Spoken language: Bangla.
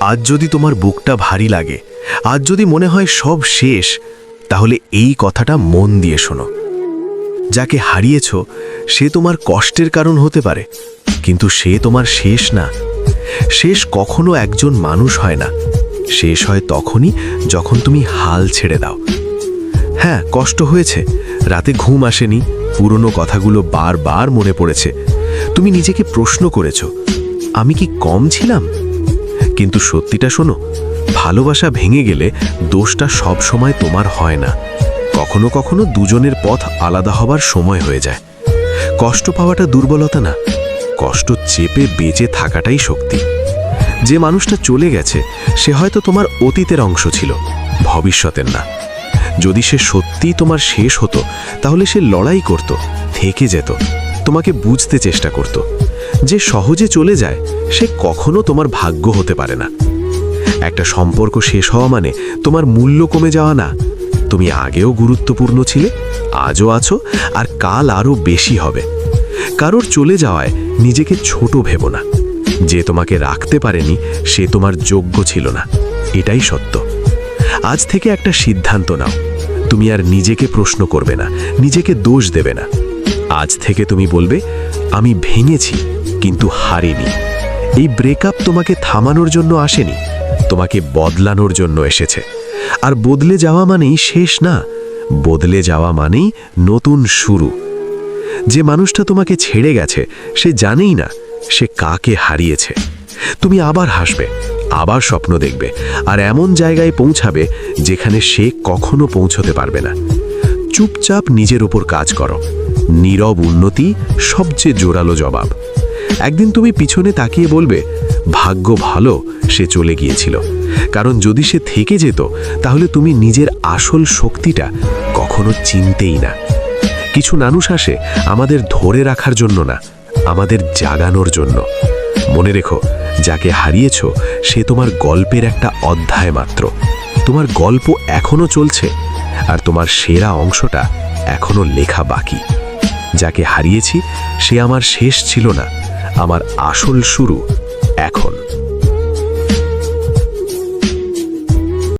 আজ যদি তোমার বুকটা ভারী লাগে, আজ যদি মনে হয় সব শেষ, তাহলে এই কথাটা মন দিয়ে শোনো। যাকে হারিয়েছ সে তোমার কষ্টের কারণ হতে পারে, কিন্তু সে তোমার শেষ না। শেষ কখনো একজন মানুষ হয় না, শেষ হয় তখনই যখন তুমি হাল ছেড়ে দাও। হ্যাঁ, কষ্ট হয়েছে, রাতে ঘুম আসেনি, পুরনো কথাগুলো বারবার মনে পড়েছে। তুমি নিজেকে প্রশ্ন করেছ, আমি কি কম ছিলাম? কিন্তু সত্যিটা শোনো, ভালোবাসা ভেঙে গেলে দোষটা সব সময় তোমার হয় না। কখনো কখনো দুজনের পথ আলাদা হবার সময় হয়ে যায়। কষ্ট পাওয়াটা দুর্বলতা না, কষ্ট চেপে বেঁচে থাকাটাই শক্তি। যে মানুষটা চলে গেছে সে হয়তো তোমার অতীতের অংশ ছিল, ভবিষ্যতের না। যদি সে সত্যিই তোমার শেষ হতো, তাহলে সে লড়াই করত, থেকে যেত, তোমাকে বুঝতে চেষ্টা করত। যে সহজে চলে যায় সে কখনো তোমার ভাগ্য হতে পারে না। একটা সম্পর্ক শেষ হওয়া মানে তোমার মূল্য কমে যাওয়া না। তুমি আগেও গুরুত্বপূর্ণ ছিলে, আজও আছো, আর কাল আরও বেশি হবে। কারোর চলে যাওয়ায় নিজেকে ছোট ভেবো না। যে তোমাকে রাখতে পারেনি সে তোমার যোগ্য ছিল না, এটাই সত্য। আজ থেকে একটা সিদ্ধান্ত নাও, তুমি আর নিজেকে প্রশ্ন করবে না, নিজেকে দোষ দেবে না। আজ থেকে তুমি বলবে, আমি ভেঙেছি কিন্তু হারিনি। এই ব্রেকআপ তোমাকে থামানোর জন্য আসেনি, তোমাকে বদলানোর জন্য এসেছে। আর বদলে যাওয়া মানেই শেষ না, বদলে যাওয়া মানেই নতুন শুরু। যে মানুষটা তোমাকে ছেড়ে গেছে সে জানেই না সে কাকে হারিয়েছে। তুমি আবার হাসবে, আবার স্বপ্ন দেখবে, আর এমন জায়গায় পৌঁছাবে যেখানে সে কখনো পৌঁছতে পারবে না। চুপচাপ নিজের উপর কাজ করো, নীরব উন্নতি সবচেয়ে জোরালো জবাব। একদিন তুমি পিছনে তাকিয়ে বলবে, ভাগ্য ভালো সে চলে গিয়েছিল, কারণ যদি সে থেকে যেত তাহলে তুমি নিজের আসল শক্তিটা কখনো চিনতেই না। কিছু মানুষ আসে আমাদের ধরে রাখার জন্য না, আমাদের জাগানোর জন্য। মনে রেখো, যাকে হারিয়েছ সে তোমার গল্পের একটা অধ্যায় মাত্র। তোমার গল্প এখনো চলছে, আর তোমার সেরা অংশটা এখনো লেখা বাকি। যাকে হারিয়েছি সে আমার শেষ ছিল না, আমার আসল শুরু এখন।